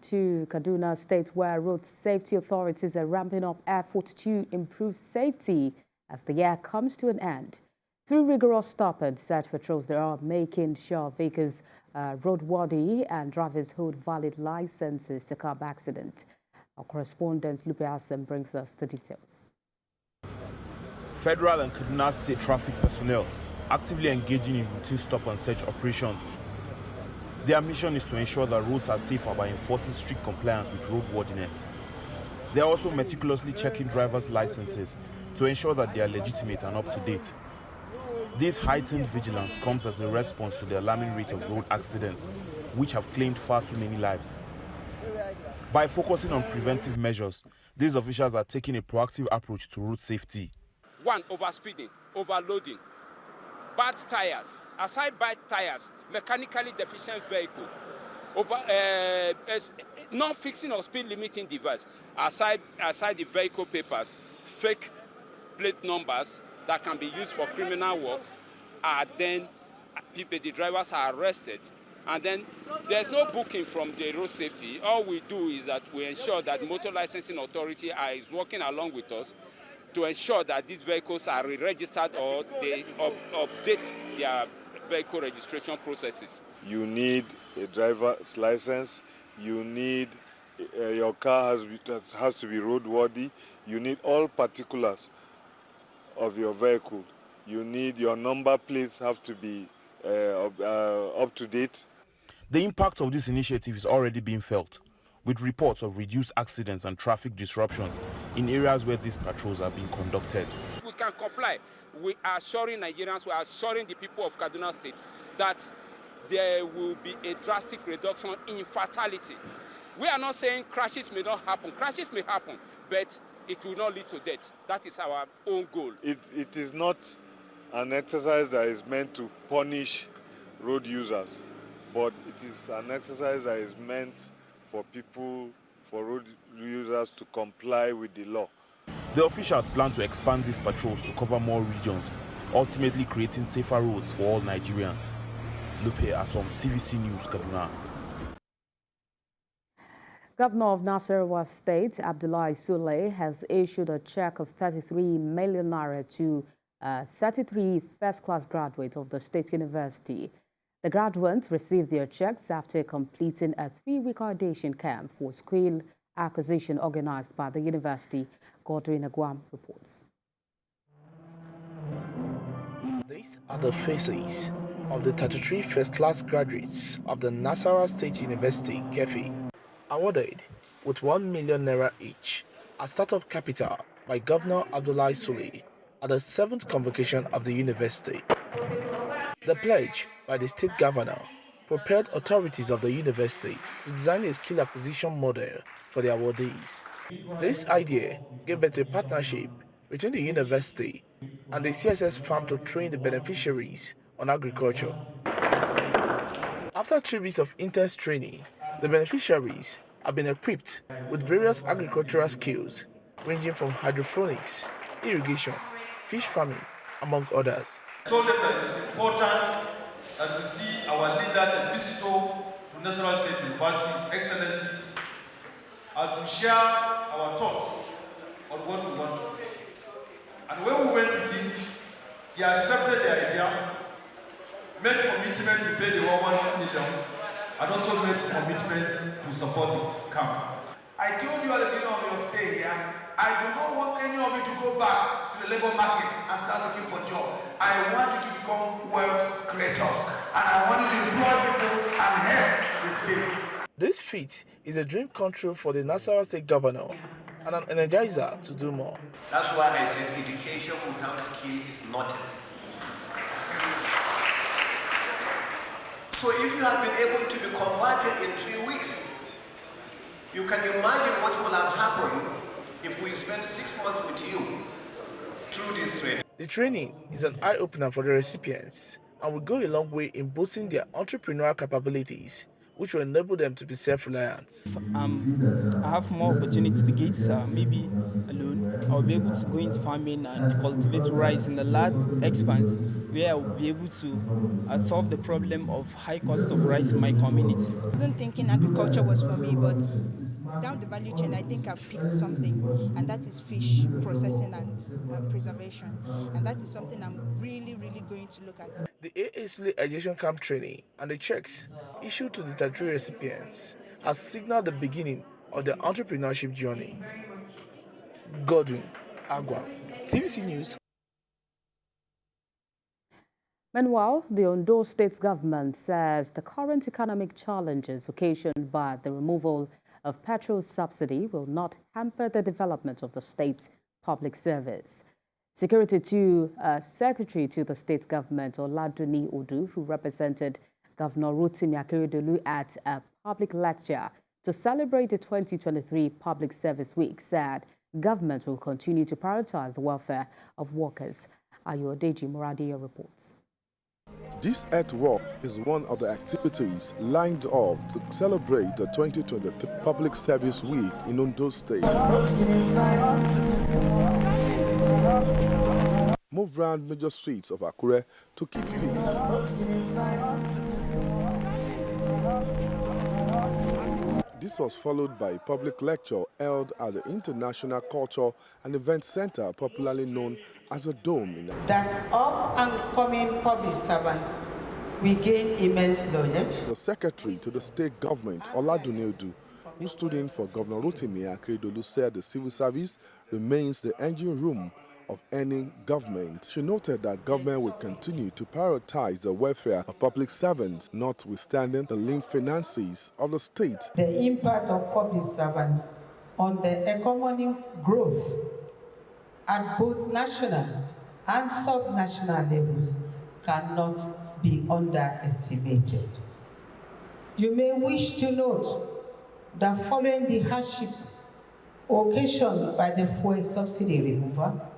To Kaduna State, where road safety authorities are ramping up efforts to improve safety as the year comes to an end. Through rigorous stop and search patrols, they are making sure vehicles roadworthy and drivers hold valid licenses to curb accident. Our correspondent Lupe Assem brings us the details. Federal and Kaduna State traffic personnel actively engaging in routine stop and search operations. Their mission is to ensure that roads are safer by enforcing strict compliance with roadworthiness. They are also meticulously checking drivers' licenses to ensure that they are legitimate and up to date. This heightened vigilance comes as a response to the alarming rate of road accidents, which have claimed far too many lives. By focusing on preventive measures, these officials are taking a proactive approach to road safety. 1. Overspeeding, overloading, bad tires, aside bad tires, mechanically deficient vehicle, non-fixing or speed limiting device, aside the vehicle papers, fake plate numbers that can be used for criminal work, and then the drivers are arrested. And then there's no booking from the road safety. All we do is that we ensure that the Motor Licensing Authority is working along with us to ensure that these vehicles are re-registered or they update their vehicle registration processes. You need a driver's license, you need your car has to be roadworthy, you need all particulars of your vehicle, you need your number plates have to be up to date. The impact of this initiative is already being felt, with reports of reduced accidents and traffic disruptions in areas where these patrols are being conducted. If we can comply, we are assuring Nigerians, we are assuring the people of Kaduna State that there will be a drastic reduction in fatality. We are not saying crashes may not happen. Crashes may happen, but it will not lead to death. That is our own goal. It is not an exercise that is meant to punish road users, but it is an exercise that is meant for road users to comply with the law. The officials plan to expand these patrols to cover more regions, ultimately creating safer roads for all Nigerians. Lupe Assem, TVC News, Kaduna. Governor of Nasarawa State, Abdullahi Sule, has issued a check of 33 million naira to 33 first-class graduates of the State University. The graduates received their checks after completing a 3-week audition camp for skill acquisition organized by the university. Godwin Aguam reports. These are the faces of the 33 first-class graduates of the Nasarawa State University, KEFI, awarded with 1 million naira each as startup capital by Governor Abdullahi Sule at the 7th convocation of the university. The pledge by the state governor propelled authorities of the university to design a skill acquisition model for the awardees. This idea gave birth to a partnership between the university and the CSS farm to train the beneficiaries on agriculture. After 3 weeks of intense training, the beneficiaries have been equipped with various agricultural skills ranging from hydroponics, irrigation, fish farming, among others. I told them that it's important that we see our leader, the visitor to Nasarawa State University, His Excellency, and to share our thoughts on what we want to do. And when we went to him, he accepted the idea, made commitment to pay the 1 million, and also made commitment to support the camp. I told you at the beginning of your stay here, I do not want any of you to go back to the labor market and start looking for jobs. I want you to become wealth creators, and I want you to employ people and help the state. This feat is a dream come true for the Nasarawa State Governor and an energizer to do more. That's why I said education without skill is nothing. So if you have been able to be converted in 3 weeks, you can imagine what will have happened if we spend 6 months with you through this training. The training is an eye-opener for the recipients and will go a long way in boosting their entrepreneurial capabilities, which will enable them to be self-reliant. I have more opportunity to get maybe a loan. I'll be able to go into farming and cultivate rice in the large expanse where I will be able to solve the problem of high cost of rice in my community. I wasn't thinking agriculture was for me, but down the value chain, I think I've picked something, and that is fish processing and preservation. And that is something I'm really, really going to look at. The AA Sule Education Camp training and the checks issued to the 33 recipients has signaled the beginning of their entrepreneurship journey. Godwin Agua, TVC News. Meanwhile, the Ondo State government says the current economic challenges occasioned by the removal of petrol subsidy will not hamper the development of the state's public service. Secretary to the state government, Oladuni Odu, who represented Governor Rotimi Akeredolu at a public lecture to celebrate the 2023 Public Service Week, said government will continue to prioritize the welfare of workers. Ayodeji Muradia reports. This Earth Walk is one of the activities lined up to celebrate the 2023 Public Service Week in Ondo State. Move around major streets of Akure to keep fit. This was followed by a public lecture held at the International Culture and Event Center, popularly known as the Dome. That up-and-coming public servants will gain immense knowledge. The secretary to the state government, Oladuni Odu, who stood in for Governor Rotimi Akeredolu, said the civil service remains the engine room of any government. She noted that government will continue to prioritize the welfare of public servants, notwithstanding the lean finances of the state. The impact of public servants on the economic growth at both national and sub-national levels cannot be underestimated. You may wish to note that following the hardship occasioned by the fuel subsidy removal,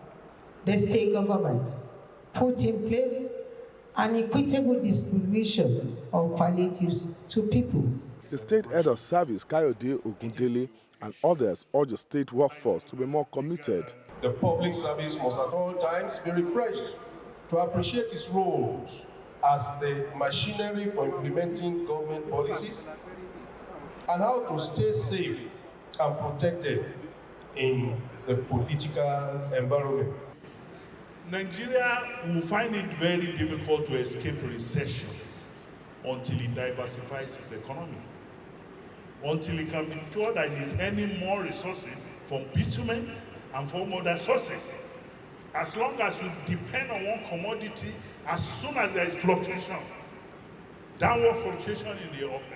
the state government put in place an equitable distribution of palliatives to people. The state head of service, Kayode Ogundele, and others urge the state workforce to be more committed. The public service must at all times be refreshed to appreciate its roles as the machinery for implementing government policies and how to stay safe and protected in the political environment. Nigeria will find it very difficult to escape recession until it diversifies its economy, until it can be sure that it is earning more resources from bitumen and from other sources. As long as you depend on one commodity, as soon as there is fluctuation, downward fluctuation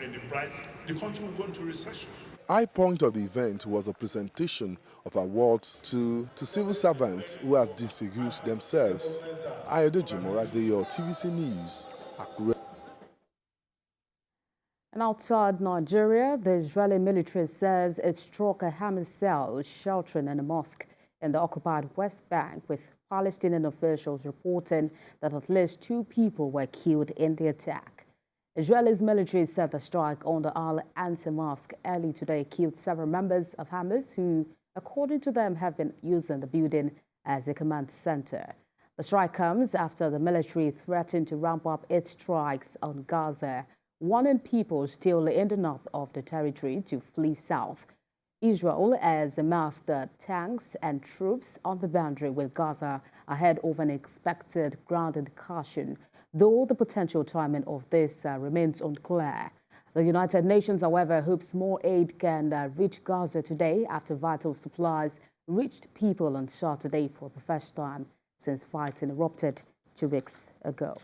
in the price, the country will go into recession. High point of the event was a presentation of awards to civil servants who have distinguished themselves. Ayodeji Moradeyo, TVC News, Akure. And outside Nigeria, the Israeli military says it struck a Hamas cell sheltering in a mosque in the occupied West Bank, with Palestinian officials reporting that at least 2 people were killed in the attack. Israel's military said the strike on the Al-Ansar Mosque early today killed several members of Hamas who, according to them, have been using the building as a command center. The strike comes after the military threatened to ramp up its strikes on Gaza, warning people still in the north of the territory to flee south. Israel has amassed tanks and troops on the boundary with Gaza ahead of an expected ground incursion, though the potential timing of this remains unclear. The United Nations, however, hopes more aid can reach Gaza today after vital supplies reached people on Saturday for the first time since fighting erupted 2 weeks ago.